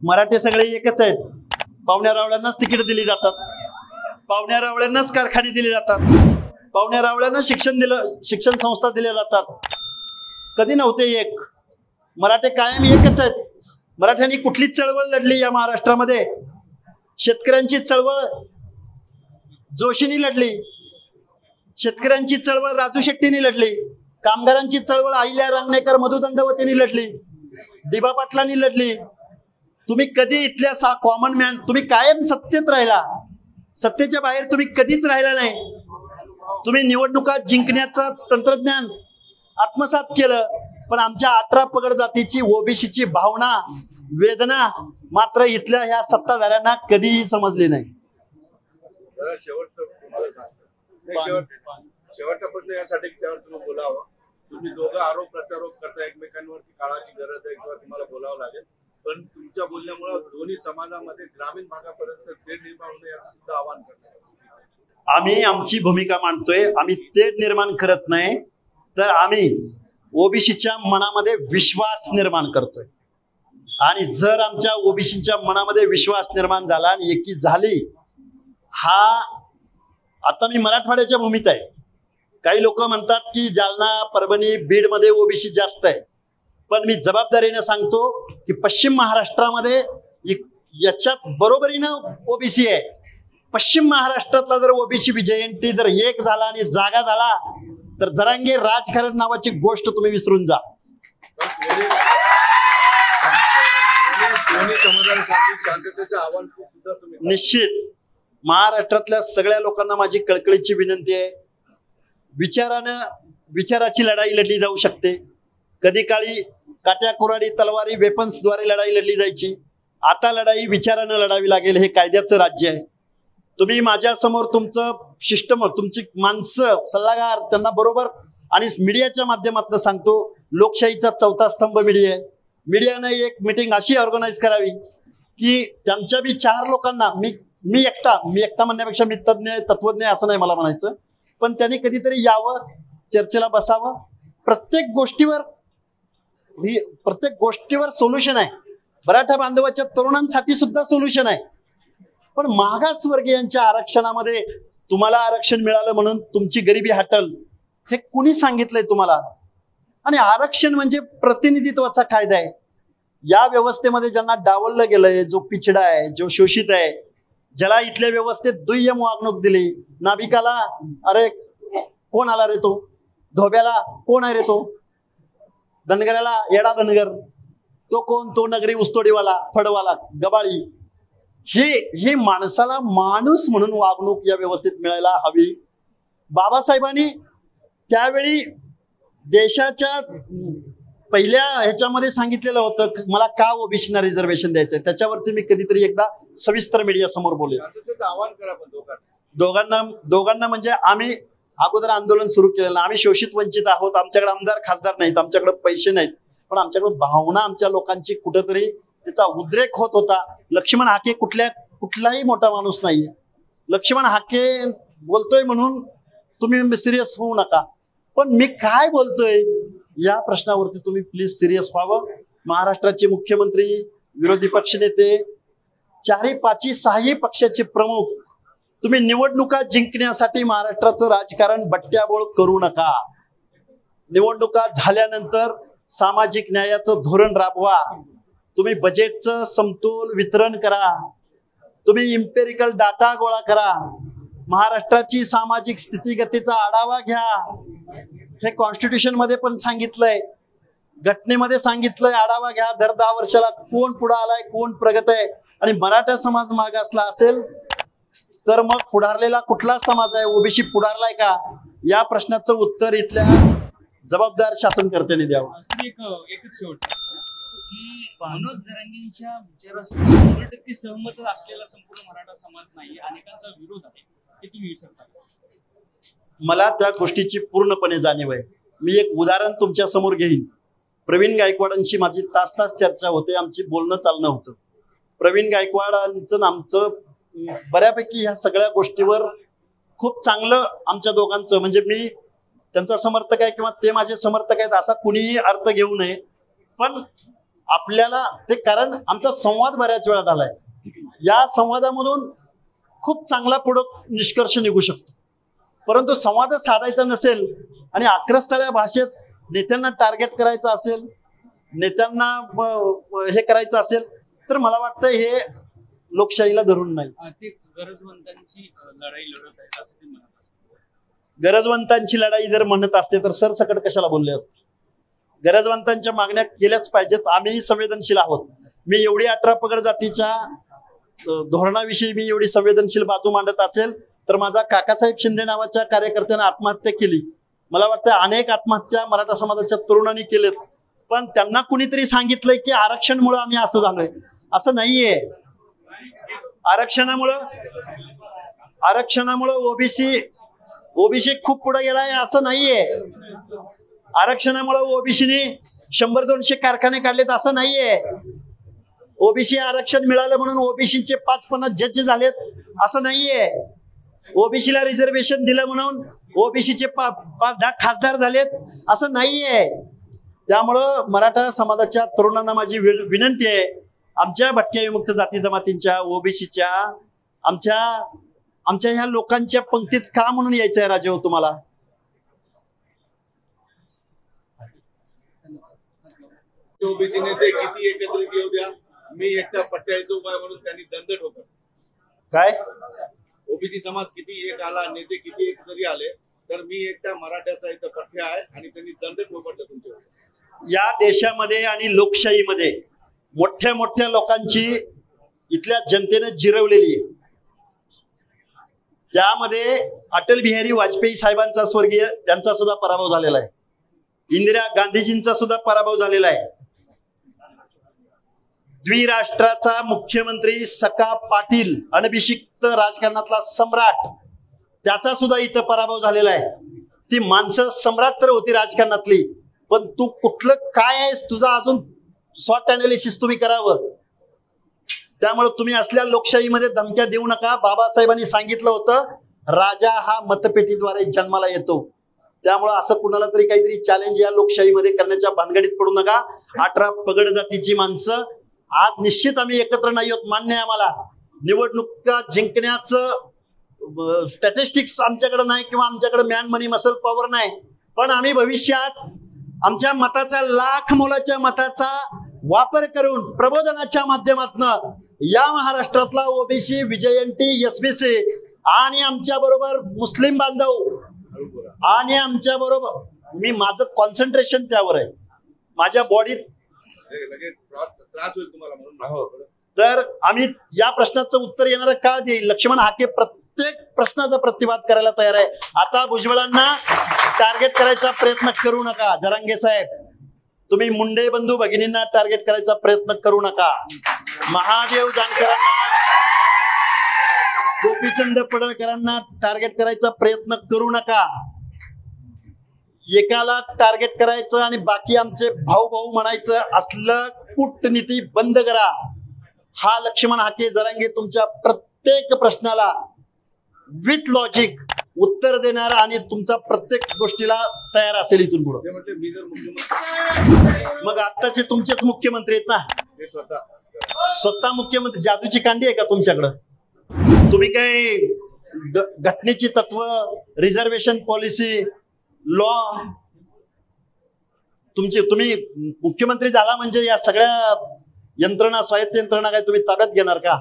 मराठे सगळे एकच आहेत. पाहुण्या रावळ्यांनाच तिकीट दिली जातात, पाहुण्या रावळ्यांनाच कारखाने दिले जातात, पाहुण्या रावळ्यांना शिक्षण संस्था दिल्या जातात. कधी नव्हते एक. मराठे कायम एकच आहेत. मराठ्यांनी कुठलीच चळवळ लढली या महाराष्ट्रामध्ये? शेतकऱ्यांची चळवळ जोशींनी लढली, शेतकऱ्यांची चळवळ राजू शेट्टींनी लढली, कामगारांची चळवळ अहिल्या रांगणेकर मधु दंडवतींनी लढली, दिबा पाटलांनी लढली. तुम्ही कधी इथल्या कॉमन मॅन, तुम्ही कायम सत्तेत राहिला, सत्तेच्या बाहेर तुम्ही कधीच राहिला नाही. तुम्ही निवडणुका जिंकण्याचं तंत्रज्ञान आत्मसात केलं, पण आमच्या 18 पगड जातीची ओबीसीची भावना, वेदना मात्र इथल्या ह्या सत्ताधाऱ्यांना कधीही समजली नाही. शेवटचा प्रश्न यासाठी त्यावर तुम्ही बोलावं. तुम्ही दोघं आरोप प्रत्यारोप करता एकमेकांवरती, काळाची गरज आहे किंवा तुम्हाला बोलावं लागेल, पण तुमच्या बोलण्यामुळे दोन्ही समाजामध्ये ग्रामीण भागापर्यंत तेढ निर्माण होणे याचं सुद्धा आवाहन करतात. आम्ही आमची भूमिका मांडतोय. आम्ही तेढ निर्माण करत नाही, तर आम्ही ओबीसीच्या मनामध्ये विश्वास निर्माण करतोय. आणि जर आमच्या ओबीसीच्या मनामध्ये विश्वास निर्माण झाला आणि एकी झाली, हा आता मी मराठवाड्याच्या भूमीत आहे. काही लोक म्हणतात की जालना, परभणी, बीड मध्ये ओबीसी जास्त आहे, पण मी जबाबदारीने सांगतो की पश्चिम महाराष्ट्रामध्ये याच्यात बरोबरीनं ओबीसी आहे. पश्चिम महाराष्ट्रातला जर ओबीसी जयंती जर एक झाला आणि जागा झाला, तर जरांगे राजकारण नावाची गोष्ट तुम्ही विसरून जा. निश्चित महाराष्ट्रातल्या सगळ्या लोकांना माझी कळकळीची विनंती आहे. विचाराची लढाई लढली जाऊ शकते. कधी काळी काट्या कुऱ्हाडी तलवारी वेपन्सद्वारे लढाई लढली जायची. आता लढाई विचारानं लढावी लागेल. हे कायद्याचं राज्य आहे. तुम्ही माझ्या समोर तुमचं शिष्टम, तुमची माणसं, सल्लागार त्यांना बरोबर, आणि मीडियाच्या माध्यमातून सांगतो, लोकशाहीचा चौथा स्तंभ मीडिया आहे. मीडियाने एक मीटिंग अशी ऑर्गनाईज करावी की त्यांच्या बी 4 लोकांना, मी एकटा म्हणण्यापेक्षा मी तज्ञ तत्वज्ञ असं नाही मला म्हणायचं, पण त्यांनी कधीतरी यावं, चर्चेला बसावं. प्रत्येक गोष्टीवर सोल्युशन आहे. मराठा बांधवाच्या तरुणांसाठी सुद्धा सोल्युशन आहे. पण मागासवर्गीयांच्या आरक्षणामध्ये तुम्हाला आरक्षण मिळालं म्हणून तुमची गरिबी हटल, हे कुणी सांगितलंय तुम्हाला? आणि आरक्षण म्हणजे प्रतिनिधित्वाचा कायदा आहे. या व्यवस्थेमध्ये ज्यांना डावललं गेलंय, जो पिछडा आहे, जो शोषित आहे, ज्याला इथल्या व्यवस्थेत दुय्यम वागणूक दिली, नाभिकाला अरे कोण आला रे तो, धोब्याला कोण आहे रे तो, धनगराला येडा धनगर, तो कोण, तो नगरी उस्तोडीवाला, फडवाला, गबाळी, हे माणसाला माणूस म्हणून वागणूक या व्यवस्थेत मिळायला हवी. बाबासाहेबांनी त्यावेळी देशाच्या पहिल्या ह्याच्यामध्ये सांगितलेलं होतं, मला का ओबीसीना रिझर्वेशन द्यायचंय. त्याच्यावरती मी कधीतरी एकदा सविस्तर मीडिया समोर बोलेन. आवाहन करा दोघांना म्हणजे आम्ही अगोदर आंदोलन सुरू केलेलं. आम्ही शोषित वंचित आहोत. आमच्याकडे आमदार खासदार नाहीत, आमच्याकडे पैसे नाहीत, पण आमच्याकडे भावना आमच्या लोकांची कुठेतरी त्याचा उद्रेक होत होता. लक्ष्मण हाके कुठलाही मोठा माणूस नाहीये. लक्ष्मण हाके बोलतोय म्हणून तुम्ही सिरियस होऊ नका, पण मी काय बोलतोय या प्रश्नावरती तुम्ही प्लीज सिरियस व्हावं. महाराष्ट्राचे मुख्यमंत्री, विरोधी पक्षनेते, 4ही 5ही 6ही पक्षाचे प्रमुख, तुम्ही निवडणुका जिंकण्यासाठी महाराष्ट्राचं राजकारण बट्ट्याबोळ करू नका. निवडणुका झाल्यानंतर सामाजिक न्यायाचं धोरण राबवा. तुम्ही बजेटचं समतोल वितरण करा. तुम्ही इम्पेरिकल डाटा गोळा करा. महाराष्ट्राची सामाजिक स्थितीगतीचा आढावा घ्या. हे कॉन्स्टिट्यूशन मध्ये पण सांगितलंय, घटनेमध्ये सांगितलंय, आढावा घ्या. दर 10 वर्षाला कोण पुढे आलाय, कोण प्रगत आहे. आणि मराठा समाज मागासला असेल तर मग पुढारलेला कुठला समाज आहे? ओबीसी पुढारलाय का? या प्रश्नाचं उत्तर इथल्या जबाबदार शासनकर्त्यांनी द्यावं. एकच शेवट की मनोज जरांगेंच्या विचाराशी 100% सहमत असलेला संपूर्ण मराठा समाज नाही, अनेकांचा विरोध आहे, हे तुम्ही विचारता? मला त्या गोष्टीची पूर्णपणे जाणीव आहे. मी एक उदाहरण तुमच्या समोर घेईन. प्रवीण गायकवाडांशी माझी तास चर्चा होते, आमची बोलणं चालणं होतं. प्रवीण गायकवाडांचं आमचं बऱ्यापैकी ह्या सगळ्या गोष्टीवर खूप चांगलं आमच्या दोघांचं, म्हणजे मी त्यांचा समर्थक आहे किंवा ते माझे समर्थक आहेत असा कुणीही अर्थ घेऊ नये, पण आपल्याला ते, कारण आमचा संवाद बऱ्याच वेळा झालाय, या संवादामधून खूप चांगला पुढं निष्कर्ष निघू शकतो. परंतु संवाद साधायचा नसेल आणि आक्रस्ताळ्या भाषेत नेत्यांना टार्गेट करायचं असेल, नेत्यांना हे करायचं असेल, तर मला वाटतं हे लोकशाहीला धरून नाही. ते गरजवंतांची लढाई लढत आहेत असं ते म्हणत असतात. गरजवंतांची लढाई जर म्हणत असते तर सरसकट कशाला बोलले असते. गरजवंतांच्या मागण्या केल्याच पाहिजेत. आम्ही संवेदनशील आहोत. मी एवढी 18 पगड जातीच्या धोरणाविषयी मी एवढी संवेदनशील बाजू मांडत असेल तर माझा काकासाहेब शिंदे नावाच्या कार्यकर्त्यानं आत्महत्या केली. मला वाटतं अनेक आत्महत्या मराठा समाजाच्या तरुणांनी केलेत, पण त्यांना कुणीतरी सांगितलंय की आरक्षणमुळे आम्ही असं झालोय. असं नाहीये. आरक्षणामुळे ओबीसी खूप पुढे गेलाय असं नाहीये. आरक्षणामुळे ओबीसीने 100-200 कारखाने काढलेत असं नाहीये. ओबीसी आरक्षण मिळालं म्हणून ओबीसीचे 5-50 जज झालेत असं नाहीये. ओबीसीला रिझर्वेशन दिलं म्हणून ओबीसीचे 5-10 खासदार झालेत असं नाहीये. त्यामुळं मराठा समाजाच्या तरुणांना माझी विनंती आहे, आमच्या भटक्या विमुक्त जाती जमातींच्या, ओबीसीच्या, आमच्या ह्या लोकांच्या पंक्तीत का म्हणून यायचंय राजे हो तुम्हाला? ओबीसी नेते किती एकत्रित येऊ द्या, मी एकटा पट्ट्या येतो उभा म्हणून त्यांनी दंड ठोकला. काय ओबीसी समाज किती एक आला, नेते किती एक जरी आले तर मी एकटा मराठ्याचा इथं पठ्या आहे आणि त्यांनी दंड ठोकवलं तुमच्यावर. या देशामध्ये आणि लोकशाहीमध्ये मोठ्या मोठ्या लोकांची इथल्या जनतेने जिरवलेली आहे. त्यामध्ये अटल बिहारी वाजपेयी साहेबांचा स्वर्गीय त्यांचा सुद्धा पराभव झालेला आहे. इंदिरा गांधीजींचा सुद्धा पराभव झालेला आहे. द्विराष्ट्राचा मुख्यमंत्री सखा पाटील, अनभिषिक्त राजकारणातला सम्राट, त्याचा सुद्धा इथं पराभव झालेला आहे. ती माणसं सम्राट तर होती राजकारणातली, पण तू कुठलं काय आहेस, तुझा अजून स्वॉट अनालिसिस तुम्ही करावं. त्यामुळे तुम्ही असल्या लोकशाहीमध्ये धमक्या देऊ नका. बाबासाहेबांनी सांगितलं होतं, राजा हा मतपेटीद्वारे जन्माला येतो. त्यामुळे असं कुणाला तरी काहीतरी चॅलेंज या लोकशाहीमध्ये करण्याच्या भानगडीत पडू नका. 18 पगड जातीची माणसं आज निश्चित आम्ही एकत्र नाही होत, मान्य आहे आम्हाला. निवडणुका जिंकण्याचं स्टॅटिस्टिक्स आमच्याकडे नाही किंवा आमच्याकडे मॅन मनी मसल पॉवर नाही, पण आम्ही भविष्यात आमच्या मताचा, लाख मोलाच्या मताचा वापर करून प्रबोधनाच्या माध्यमातून या महाराष्ट्रातला ओबीसी, विजयंती, एसबीसी आणि आमच्या बरोबर मुस्लिम बांधव आणि आमच्या बरोबर, मी माझं कॉन्सन्ट्रेशन त्यावर आहे. माझ्या बॉडीत त्रास होईल तुम्हाला म्हणून. तर आम्ही या प्रश्नाचं उत्तर येणारा काळ देईल. लक्ष्मण हाके प्रत्येक प्रश्नाचा प्रतिवाद करायला तयार आहे. आता भुजबळांना टार्गेट करायचा प्रयत्न करू नका. जरांगे साहेब, तुम्ही मुंडे बंधू भगिनींना टार्गेट करायचा प्रयत्न करू नका. महादेव जानकरांना, गोपीचंद पडळकरांना टार्गेट करायचा प्रयत्न करू नका. एकाला टार्गेट करायचं आणि बाकी आमचे भाऊ भाऊ म्हणायचं असलं कूटनीती बंद करा. हा लक्ष्मण हाके, जरांगे तुमच्या प्रत्येक प्रश्नाला विथ लॉजिक उत्तर देणार आणि तुमचा प्रत्येक गोष्टीला तयार असेल इथून पुढे. मी जर मुख्यमंत्री, मग आत्ताचे तुमचेच मुख्यमंत्री आहेत ना, ते स्वतः मुख्यमंत्री. जादूची कांडी आहे का तुमच्याकडं? तुम्ही काय घटनेची तत्व, रिझर्वेशन पॉलिसी, लॉ, तुम्ही मुख्यमंत्री झाला म्हणजे या सगळ्या यंत्रणा, स्वायत्त यंत्रणा काय तुम्ही ताब्यात घेणार का?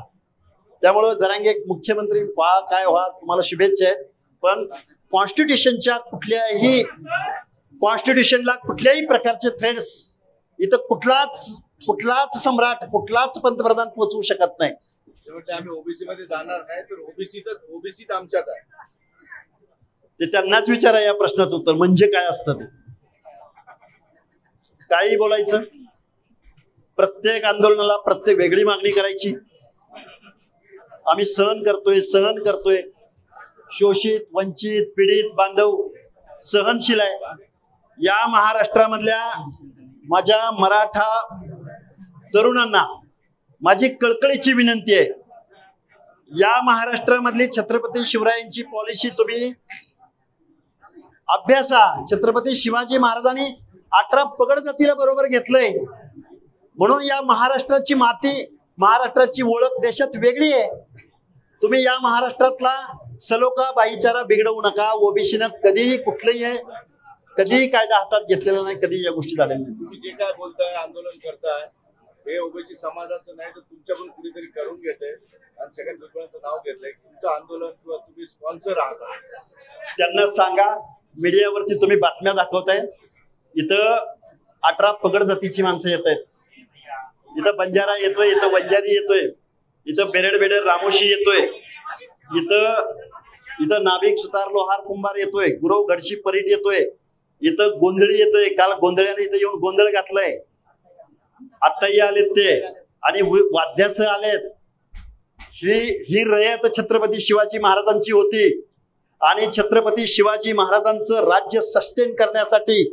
त्यामुळे जरांगे मुख्यमंत्री व्हा, काय व्हा, तुम्हाला शुभेच्छा आहेत. पण कॉन्स्टिट्यूशनला कुठल्याही प्रकारचे थ्रेड्स इथं कुठलाच सम्राट, कुठलाच पंतप्रधान पोहोचवू शकत नाही. आम्ही ओबीसी मध्ये जाणार नाही, तर ओबीसी आमच्यात आहे. ते त्यांनाच विचारा या प्रश्नाचं उत्तर, म्हणजे काय असतं ते. काही बोलायचं, प्रत्येक आंदोलनाला प्रत्येक वेगळी मागणी करायची. आम्ही सहन करतोय. शोषित, वंचित, पीडित बांधव सहनशील आहे. या महाराष्ट्रामधल्या माझ्या मराठा तरुणांना माझी कळकळीची विनंती आहे, या महाराष्ट्रामधली छत्रपती शिवरायांची पॉलिसी तुम्ही अभ्यासा. छत्रपती शिवाजी महाराजांनी 18 पगड जातीला बरोबर घेतलंय. म्हणून या महाराष्ट्राची माती, महाराष्ट्राची ओळख देशात वेगळी आहे. तुम्ही या महाराष्ट्रातला सलोखा भाईचारा बिघडवू नका. ओबीसीनं कधीही कुठलंही कधीही कायदा हातात घेतलेला नाही, कधी या गोष्टी झालेल्या नाही. तुम्ही जे काय बोलताय, आंदोलन करताय, हे ओबीसी समाजाचं नाही तर तुमच्या पण कुणीतरी करून घेते आणि छगन भुजबळांचं नाव घेतलंय. तुमचं आंदोलन किंवा तुम्ही स्पॉन्सर आहात, त्यांना सांगा. मीडियावरती तुम्ही बातम्या दाखवताय, इथं 18 पगड जातीची माणसं येत आहेत, इथं बंजारा येतोय, इथं वंजारी येतोय, इथं बेरेड रामोशी येतोय, इथं नाभिक सुतार लोहार कुंभार येतोय, गुरव घडशी परीट येतोय, इथं गोंधळी येतोय. काल गोंधळ्याने इथं येऊन गोंधळ घातलाय. आत्ताही आलेत ते आणि वाद्यासह आलेत. ही रयत छत्रपती शिवाजी महाराजांची होती आणि छत्रपती शिवाजी महाराजांचं राज्य सस्टेन करण्यासाठी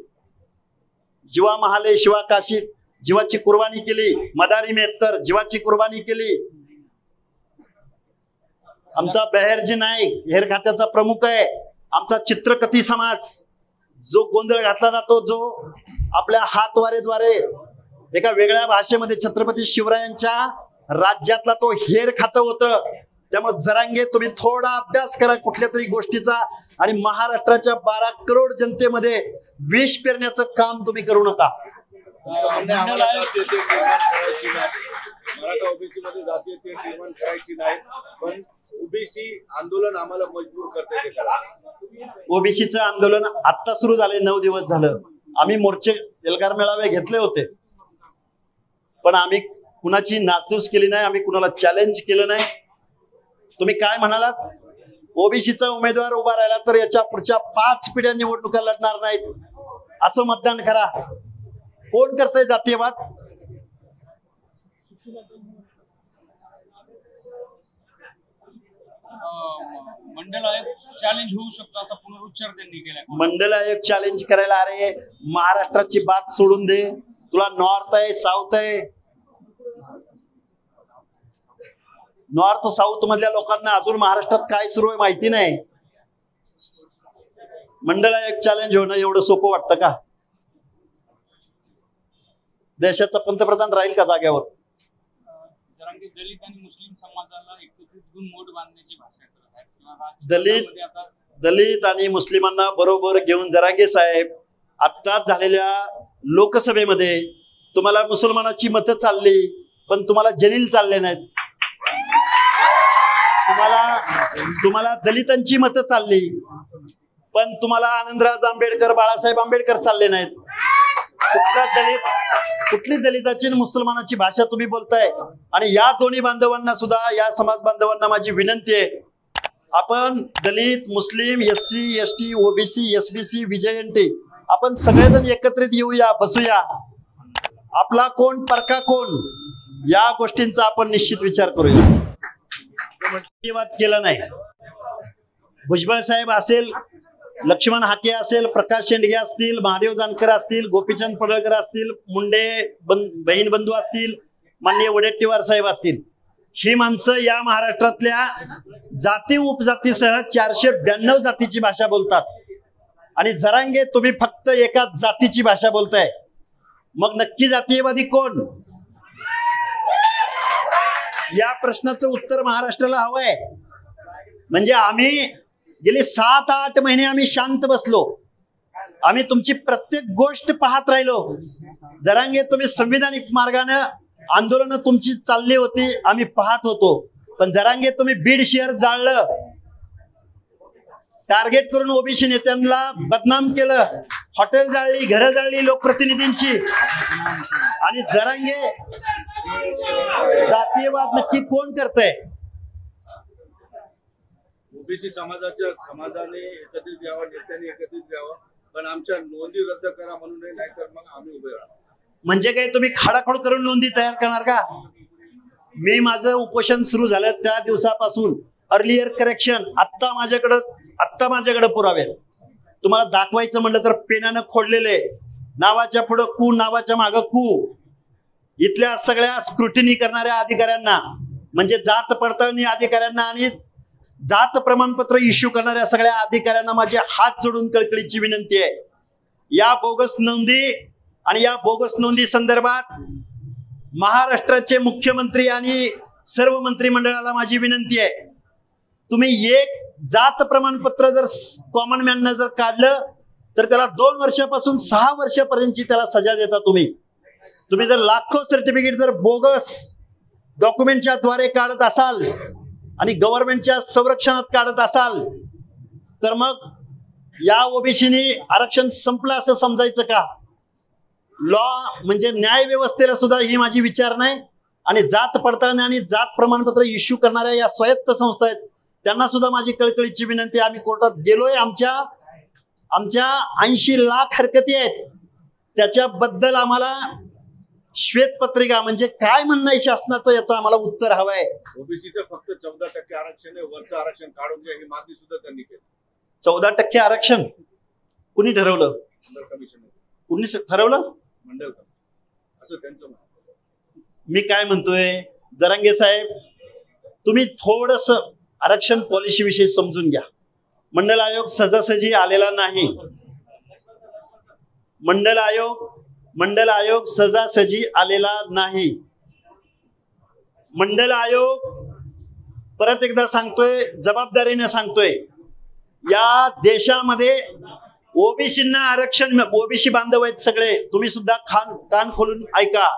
जीवा महाले शिवा काशीत जीवाची कुर्बानी केली. मदारी मेहतर जीवाची कुर्बानी केली. आमचा बहेरजी नाईक हेर खात्याचा प्रमुख आहे. आमचा चित्रकथी समाज जो गोंधळ घातला जातो, जो आपल्या हातवारेद्वारे एका वेगळ्या भाषेमध्ये छत्रपती शिवरायांच्या राज्यातला तो हेर खातं होतं. त्यामुळे जरांगे तुम्ही थोडा अभ्यास करा कुठल्या तरी गोष्टीचा आणि महाराष्ट्राच्या 12 करोड जनतेमध्ये विष पेरण्याचं काम तुम्ही करू नका. आम्हाला जातीय तेढ निर्माण करायची नाही, मराठा ओबीसी मध्ये जातीय तेढ निर्माण करायची नाही, पण ओबीसी आंदोलन आम्हाला मजबूर करते ते करा. ओबीसीचं आंदोलन आता सुरू झालंय, 9 दिवस झालं. आम्ही मोर्चे एल्गार मेळावे घेतले होते, पण आम्ही कुणाची नासधूस केली नाही, आम्ही कुणाला चॅलेंज केलं नाही. तुम्ही काय म्हणालात, ओबीसीचा उमेदवार उभा राहिला तर याच्या पुढच्या 5 पिढ्या निवडणुका लढणार नाहीत, असं मतदान करा. कोण करतंय जातीयवाद? मंडल आयोग चॅलेंज होऊ शकतो असा पुनरुच्चार त्यांनी केला. मंडल आयोग चॅलेंज करायला, अरे महाराष्ट्राची बात सोडून दे. तुला नॉर्थ आहे, साऊथ आहे. नॉर्थ साऊथ मधल्या लोकांना अजून महाराष्ट्रात काय सुरू आहे माहिती नाही. मंडल आयोग चॅलेंज होणं एवढं सोपं वाटतं का? देशाचा पंतप्रधान राहील का जाग्यावर? जरांगे दलित आणि मुस्लिम समाजाला एकत्रित घेऊन मोठ बांधण्याची भाषा करत आहेत. दलित आणि मुस्लिमांना बरोबर घेऊन जरांगे साहेब आत्ताच झालेल्या लोकसभेमध्ये तुम्हाला मुसलमानाची मतं चालली, पण तुम्हाला जलील चालले नाहीत. तुम्हाला दलितांची मतं चालली, पण तुम्हाला आनंदराज आंबेडकर, बाळासाहेब आंबेडकर चालले नाहीत. कुठली दलिताची आणि मुसलमानाची भाषा तुम्ही बोलताय? आणि या दोन्ही बांधवांना सुद्धा, या समाज बांधवांना माझी विनंती आहे, आपण दलित, मुस्लिम, SC, ST, OBC, SBC, VJNT आपण सगळेजण एकत्रित येऊया, बसूया. आपला कोण परका कोण या गोष्टींचा आपण निश्चित विचार करूया. वाद केला नाही. भुजबळ साहेब असेल, लक्ष्मण हाके असेल, प्रकाश शेंडगे असतील, महादेव जानकर असतील, गोपीचंद पडळकर असतील, मुंडे बहीण बंधू असतील, माननीय वडेट्टीवार साहेब असतील, ही माणसं या महाराष्ट्रातल्या जाती उपजातीसह 492 जातीची भाषा बोलतात. आणि जरांगे तुम्ही फक्त एका जातीची भाषा बोलताय. मग नक्की जातीयवादी कोण? या प्रश्नाचं उत्तर महाराष्ट्राला हवंय. म्हणजे आम्ही गेले 7-8 महिने आम्ही शांत बसलो. आम्ही तुमची प्रत्येक गोष्ट पाहत राहिलो. जरांगे तुम्ही संविधानिक मार्गाने आंदोलन तुमची चालली होती, आम्ही पाहत होतो. पण जरांगे तुम्ही बीड शहर जाळलं, टार्गेट करून ओबीसी नेत्यांना बदनाम केलं, हॉटेल जाळली, घरं जाळली लोकप्रतिनिधींची. आणि जरांगे जातीयवाद नक्की कोण करतंय? ओबीसी समाजाने एकत्रित यावं, नेत्यांनी एकत्रित यावं, पण आमच्या नोंदी रद्द करा म्हणून नाही, तर मग आम्ही उभे राहू. म्हणजे काय तुम्ही खाडाखोड करून नोंदी तयार करणार का? मी माझं उपोषण सुरू झालं त्या दिवसापासून अर्लियर करेक्शन आत्ता माझ्याकडे पुरावे तुम्हाला दाखवायचं म्हणलं तर पेनानं खोडलेले, नावाच्या पुढं कू, नावाच्या मागं कू. इथल्या सगळ्या स्क्रुटिनी करणाऱ्या अधिकाऱ्यांना, म्हणजे जात पडताळणी अधिकाऱ्यांना आणि जात प्रमाणपत्र इश्यू करणाऱ्या सगळ्या अधिकाऱ्यांना माझे हात जोडून कळकळीची विनंती आहे. या बोगस नोंदी आणि या बोगस नोंदी संदर्भात महाराष्ट्राचे मुख्यमंत्री आणि सर्व मंत्रिमंडळाला माझी विनंती आहे, तुम्ही एक जात प्रमाणपत्र जर कॉमन मॅननं जर काढलं तर त्याला 2 वर्षापासून 6 वर्षापर्यंतची त्याला सजा देता तुम्ही जर लाखो सर्टिफिकेट जर बोगस डॉक्युमेंटच्या द्वारे काढत असाल आणि गव्हर्नमेंटच्या संरक्षणात काढत असाल तर मग या ओबीसीनी आरक्षण संपलं असं समजायचं का? लॉ म्हणजे न्याय व्यवस्थेला सुद्धा ही माझी विचार नाही. आणि जात पडताळणी आणि जात प्रमाणपत्र इश्यू करणाऱ्या या स्वायत्त संस्था आहेत त्यांना सुद्धा माझी कळकळीची विनंती. आम्ही कोर्टात गेलोय, आमच्या 80 लाख हरकती आहेत, त्याच्याबद्दल आम्हाला श्वेतपत्रिका म्हणजे काय म्हणणं आहे शासनाचं याचं आम्हाला उत्तर हवं आहे. ओबीसीचं फक्त 14% आरक्षण आहे, वरचं आरक्षण काढून द्या ही मागणी सुद्धा त्यांनी केली. 14% आरक्षण कुणी ठरवलं? कुणी ठरवलं? मंडळ असं त्यांचं म्हणणं. मी काय म्हणतोय, जरांगे साहेब तुम्ही थोडस आरक्षण पॉलिसी विषयी समजून घ्या. मंडल आयोग सहजासहजी आलेला नाही. मंडल आयोग सहजासहजी आलेला नाही. मंडल आयोग परत एकदा सांगतोय, जबाबदारीने सांगतोय, या देशामध्ये ओबीसींना आरक्षण, ओबीसी बांधव आहेत सगळे, तुम्ही सुद्धा कान खोलून ऐका.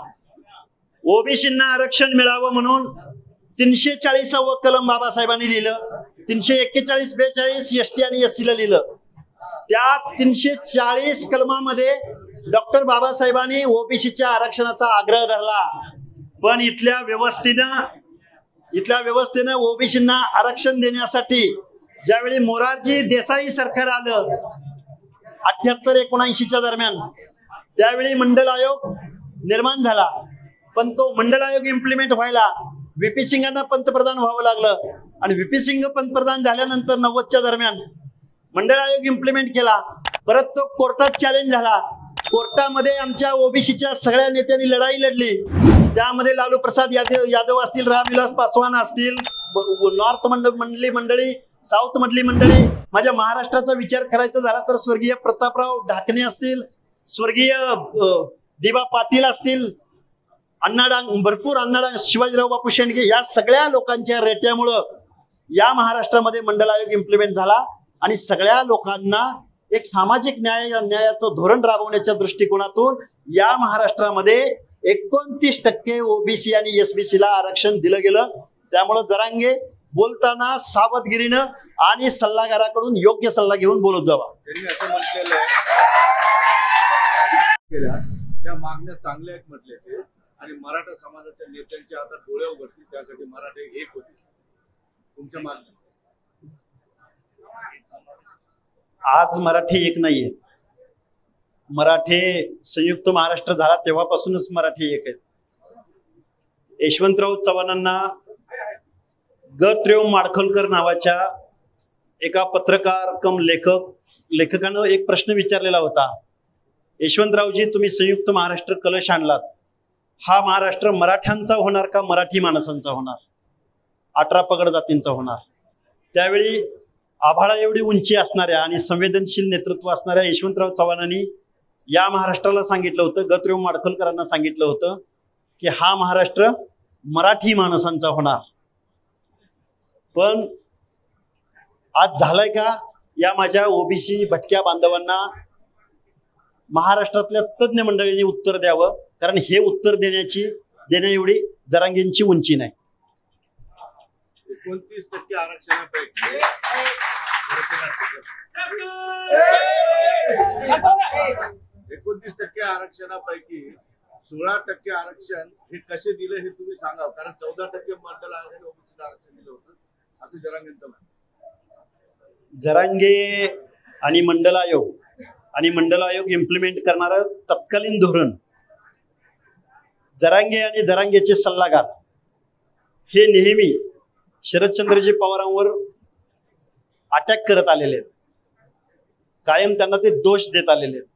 ओबीसींना आरक्षण मिळावं म्हणून 340व कलम बाबासाहेबांनी लिहिलं, 341, 42 एसटी आणि एससीला लिहिलं. त्या 340 कलमामध्ये डॉक्टर बाबासाहेबांनी ओबीसीच्या आरक्षणाचा आग्रह धरला. पण इथल्या व्यवस्थेनं ओबीसींना आरक्षण देण्यासाठी ज्यावेळी मोरारजी देसाई सरकार आलं 78-79च्या दरम्यान, त्यावेळी मंडल आयोग निर्माण झाला. पण तो मंडल आयोग इम्प्लिमेंट व्हायला व्हीपी सिंगांना पंतप्रधान व्हावं लागलं आणि व्हीपी सिंग पंतप्रधान झाल्यानंतर 90च्या दरम्यान मंडल आयोग इम्प्लिमेंट केला. परत तो कोर्टात चॅलेंज झाला. कोर्टामध्ये आमच्या ओबीसीच्या सगळ्या नेत्यांनी लढाई लढली. त्यामध्ये लालू प्रसाद यादव असतील, रामविलास पासवान असतील, नॉर्थ मधली मंडळी, साऊथ मधली मंडळी, माझ्या महाराष्ट्राचा विचार करायचा झाला तर स्वर्गीय प्रतापराव ढाकणे असतील, स्वर्गीय दिवा पाटील असतील, भरपूर अण्णाडांग, शिवाजीराव बापू शेंडगे, या सगळ्या लोकांच्या रेट्यामुळं या महाराष्ट्रामध्ये मंडल आयोग इम्प्लिमेंट झाला आणि सगळ्या लोकांना एक सामाजिक न्यायाचं धोरण राबवण्याच्या दृष्टिकोनातून या महाराष्ट्रामध्ये 29% ओबीसी आणि एसबीसी ला आरक्षण दिलं गेलं. त्यामुळं जरांगे बोलताना सावधगिरीनं आणि सल्लागाराकडून योग्य सल्ला घेऊन बोलत जावा. त्यांनी असं म्हटलेलं आहे त्या मागण्या चांगल्या आहेत म्हटले ते, आणि मराठा समाजाच्या नेत्यांच्या आता डोळे उघडतील, त्यासाठी मराठे एक होते. तुमच्या मागण्या आज मराठी एक नाहीये. मराठे संयुक्त महाराष्ट्र झाला तेव्हापासूनच मराठी एक आहेत. यशवंतराव चव्हाणांना ग. माडखोलकर नावाच्या एका पत्रकार कम लेखकानं एक प्रश्न विचारलेला होता. यशवंतरावजी, तुम्ही संयुक्त महाराष्ट्र कलश आणलात, हा महाराष्ट्र मराठ्यांचा होणार का मराठी माणसांचा होणार, 18 पगड जातींचा होणार? त्यावेळी आभाळा एवढी उंची असणाऱ्या आणि संवेदनशील नेतृत्व असणाऱ्या यशवंतराव चव्हाणांनी या महाराष्ट्राला सांगितलं होतं, ग. माडखोलकरांना सांगितलं होतं की हा महाराष्ट्र मराठी माणसांचा होणार. पण आज झालंय का? या माझ्या ओबीसी भटक्या बांधवांना महाराष्ट्रातल्या तज्ञ मंडळींनी उत्तर द्यावं, कारण हे उत्तर देण्या एवढी जरांगेंची उंची नाही. 29% आरक्षणापैकी 29% आरक्षणापैकी 16% आरक्षण हे कसे दिले हे तुम्ही सांगा, कारण 14% मंडल आयोगाने ओबीसीला आरक्षण दिलं होतं असं जरांगेंचं म्हणणं. जरांगे आणि मंडल आयोग इम्प्लिमेंट करणारं तत्कालीन धोरण, जरांगे आणि जरांगेचे सल्लागार हे नेहमी शरदचंद्रजी पवारांवर अटॅक करत आलेले आहेत, कायम त्यांना ते दोष देत आलेले आहेत.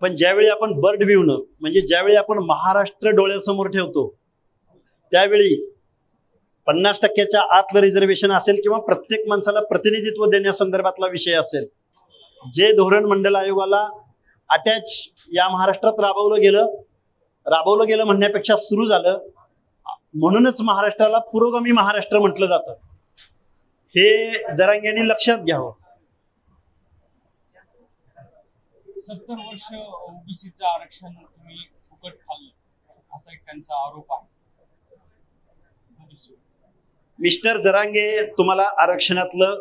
पण ज्यावेळी आपण बर्ड व्ह्यूनं म्हणजे ज्यावेळी आपण महाराष्ट्र डोळ्यासमोर ठेवतो त्यावेळी 50%च्या आतलं रिझर्वेशन असेल किंवा प्रत्येक माणसाला प्रतिनिधित्व देण्यासंदर्भातला विषय असेल, जे धोरण मंडल आयोगाला अटॅच या महाराष्ट्रात राबवलं गेलं राबवलं गेलं म्हणण्यापेक्षा सुरू झालं. म्हणूनच महाराष्ट्राला पुरोगामी महाराष्ट्र म्हटलं जातं. हे जरांगेंनी लक्षात घ्यावं. 70 वर्ष ओबीसीचं आरक्षण तुम्ही फुकट खाल्लं असा एक त्यांचा आरोप आहे. मिस्टर जरांगे, तुम्हाला आरक्षणातलं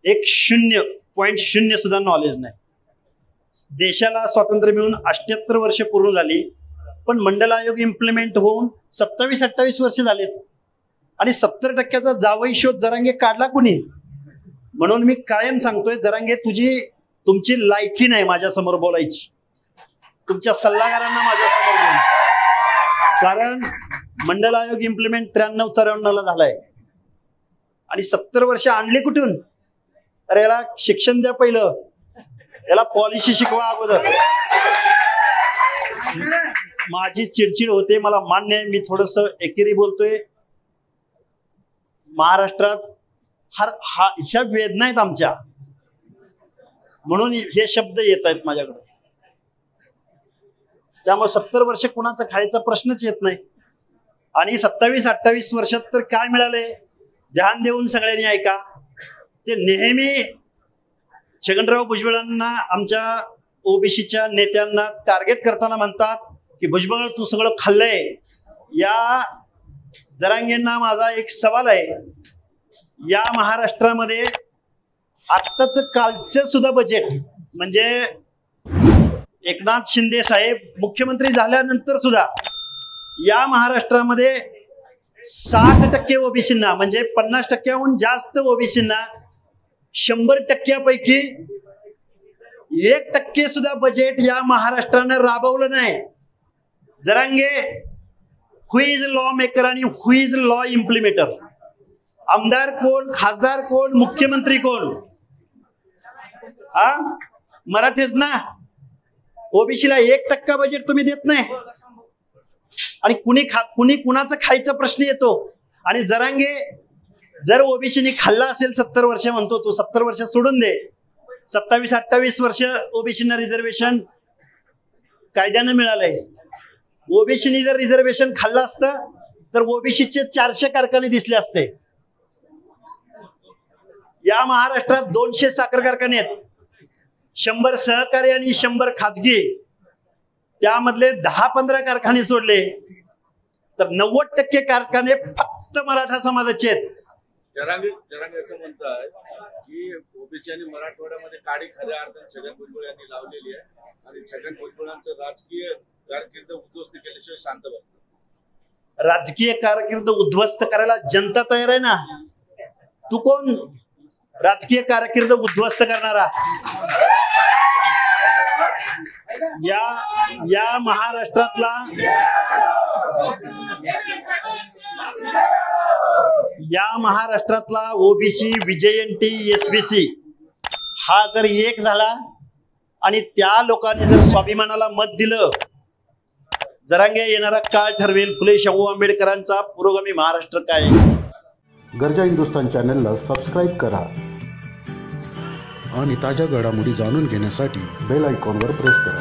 एक 0.0 सुद्धा नॉलेज नाही. देशाला स्वातंत्र्य मिळून 78 वर्ष पूर्ण झाली, पण मंडल आयोग इम्प्लिमेंट होऊन 27-28 वर्ष झालेत आणि 70% जावई शोध जरांगे काढला कुणी? म्हणून मी कायम सांगतोय, जरांगे तुमची लायकी नाही माझ्या समोर बोलायची. तुमच्या सल्लागारांना माझ्या समोर बोला, कारण मंडल आयोग इम्प्लिमेंट 93-94 ला झालाय आणि 70 वर्ष आणली कुठून? अरे याला शिक्षण द्या पहिलं, याला पॉलिसी शिकवा अगोदर. माझी चिडचिड होते, मला मान्य आहे, मी थोडस एकेरी बोलतोय. महाराष्ट्रात ह्या वेदना आहेत आमच्या, म्हणून हे शब्द येत आहेत माझ्याकडे. त्यामुळे 70 वर्ष कुणाचं खायचा प्रश्नच येत नाही. आणि 27-28 वर्षात तर काय मिळाले? ध्यान देऊन सगळ्यांनी ऐका. ते नेहमी छगनराव भुजबळांना, आमच्या ओबीसीच्या नेत्यांना टार्गेट करताना म्हणतात की भुजबळ तू सगळं खाल्लंय. या जरांगेंना माझा एक सवाल आहे, या महाराष्ट्रामध्ये आत्ताच कालचं सुद्धा बजेट, म्हणजे एकनाथ शिंदे साहेब मुख्यमंत्री झाल्यानंतर सुद्धा या महाराष्ट्रामध्ये 60% ओबीसींना, म्हणजे 50%हून जास्त ओबीसींना 100%पैकी 1% सुद्धा बजेट या महाराष्ट्रानं राबवलं नाही. जरांगे, हु इज लॉ मेकर आणि हु इज लॉ इम्प्लिमेंटर? आमदार कोण, खासदार कोण, मुख्यमंत्री कोण? मराठीच ना. ओबीसीला 1% बजेट तुम्ही देत नाही आणि कुणी कुणाचं खायचा प्रश्न येतो. आणि जरांगे, जर ओबीसीने खाल्ला असेल 70 वर्ष, म्हणतो तू 70 वर्ष सोडून दे, 27-28 वर्ष ओबीसीना रिझर्वेशन कायद्यानं मिळालंय. ओबीसीने जर रिझर्वेशन खाल्लं असतं तर ओबीसीचे 400 कारखाने दिसले असते. या महाराष्ट्रात 200 साखर कारखाने आहेत, 100 सहकारी आणि 100 खाजगी. त्यामधले 10-15 कारखाने सोडले तर 90% कारखाने फक्त मराठा समाजाचे आहेत. जरांगे असं म्हणतात की ओबीसी आणि मराठवाड्यामध्ये काडी खऱ्या अर्थाने छगन भुजबळ यांनी लावलेली आहे आणि छगन भुजबळांचं राजकीय कारकीर्द उद्ध्वस्त केल्याशिवाय शांत बसतात. राजकीय कारकीर्द उद्ध्वस्त करायला जनता तयार आहे ना. तू कोण राजकीय कारकीर्द उद्ध्वस्त करणारा? या महाराष्ट्रातला ओबीसी, विजयंती, एसबीसी हा जर एक झाला आणि त्या लोकांनी जर स्वाभिमानाला मत दिलं, जरांगे येणारा काळ ठरवेल फुले शाहू आंबेडकरांचा पुरोगामी महाराष्ट्र काय. गरजा हिंदुस्तान चॅनलला सबस्क्राईब करा आणि ताज्या घडामोडी जाणून घेण्यासाठी बेल आयकॉनवर प्रेस करा.